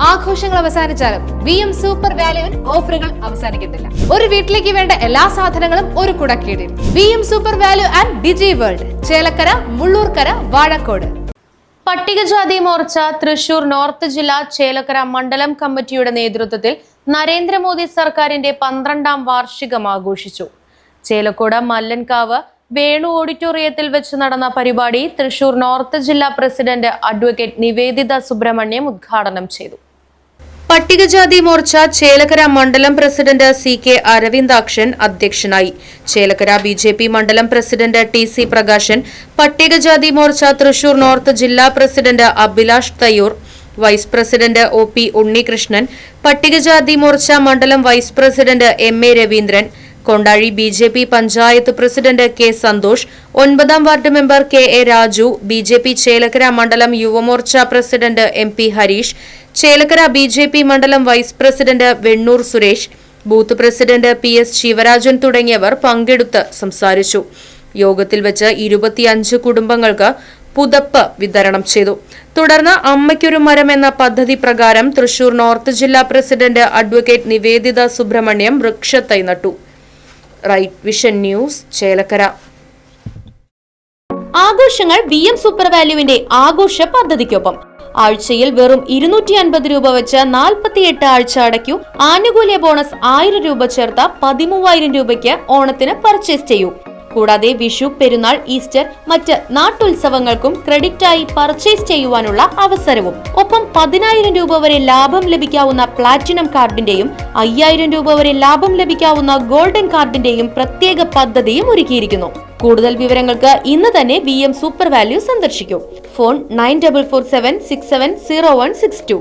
ആഘോഷങ്ങൾ അവസാനിച്ചാലും VM super വാല്യുവിൽ ഓഫറുകൾ അവസാനിക്കുന്നില്ല. ഒരു വീട്ടിലേക്ക് വേണ്ട എല്ലാ സാധനങ്ങളും ഒരു കുടക്കീഴിൽ. VM super value and digi world, Chelakkara, Mullurkara, Vazhakode. പട്ടികജാതി മോർച്ച തൃശൂർ നോർത്ത് ജില്ലാ ചേലക്കര മണ്ഡലം കമ്മിറ്റിയുടെ നേതൃത്വത്തിൽ നരേന്ദ്രമോദി സർക്കാരിന്റെ 12ാം വാർഷികം ആഘോഷിച്ചു. ചേലക്കോട് മല്ലൻകാവ് വേണു ഓഡിറ്റോറിയത്തിൽ വെച്ച് നടന്ന പരിപാടി തൃശൂർ നോർത്ത് ജില്ലാ പ്രസിഡന്റ് അഡ്വക്കേറ്റ് നിവേദിത സുബ്രഹ്മണ്യം ഉദ്ഘാടനം ചെയ്തു. പട്ടികജാതി മോർച്ച ചേലക്കര മണ്ഡലം പ്രസിഡന്റ് CK അരവിന്ദാക്ഷൻ അധ്യക്ഷനായി. ചേലക്കര BJP മണ്ഡലം president TC Prakashan, Pattikajathi Morcha Thrissur north ജില്ലാ president Abhilash Thayyur, vice president OP Unnikrishnan, Pattikajathi Morcha മണ്ഡലം vice president MA Raveendran, Kondazhi BJP panchayat president K Santhosh, 9ാം ward member KA Raju, BJP Chelakkara മണ്ഡലം Yuvamorcha president MP Hareesh, Chelakkara BJP മണ്ഡലം vice president Vennur Suresh, booth president PS Sivarajan തുടങ്ങിയവർ പങ്കെടുത്ത് സംസാരിച്ചു. യോഗത്തിൽ വെച്ച് 25 കുടുംബങ്ങൾക്ക് പുതപ്പ് വിതരണം ചെയ്തു. തുടർന്ന് അമ്മയ്ക്കൊരു മരം എന്ന പദ്ധതി പ്രകാരം തൃശൂർ നോർത്ത് ജില്ലാ പ്രസിഡന്റ് അഡ്വക്കേറ്റ് നിവേദിത സുബ്രഹ്മണ്യം വൃക്ഷത്തൈ നട്ടു. Right vision news, Chelakkara. ആഘോഷങ്ങൾ VM സൂപ്പർ വാല്യുവിന്റെ ആഘോഷ പദ്ധതിക്കൊപ്പം. ആഴ്ചയിൽ വെറും 250 രൂപ വെച്ച് 48 ആഴ്ച അടയ്ക്കൂ. ആനുകൂല്യ ബോണസ് 1000 രൂപ ചേർത്ത 13000 രൂപയ്ക്ക് ഓണത്തിന് പർച്ചേസ് ചെയ്യൂ. കൂടാതെ വിഷു, പെരുന്നാൾ, ഈസ്റ്റർ, മറ്റ് നാട്ടുത്സവങ്ങൾക്കും ക്രെഡിറ്റായി പർച്ചേസ് ചെയ്യുവാനുള്ള അവസരവും. ഒപ്പം 10000 രൂപ വരെ ലാഭം ലഭിക്കാവുന്ന പ്ലാറ്റിനം കാർഡിന്റെയും 5000 രൂപ വരെ ലാഭം ലഭിക്കാവുന്ന ഗോൾഡൻ കാർഡിന്റെയും പ്രത്യേക പദ്ധതിയും ഒരുക്കിയിരിക്കുന്നു. കൂടുതൽ വിവരങ്ങൾക്ക് ഇന്ന് തന്നെ VM സൂപ്പർ വാല്യൂ സന്ദർശിക്കൂ. ഫോൺ 9447670162.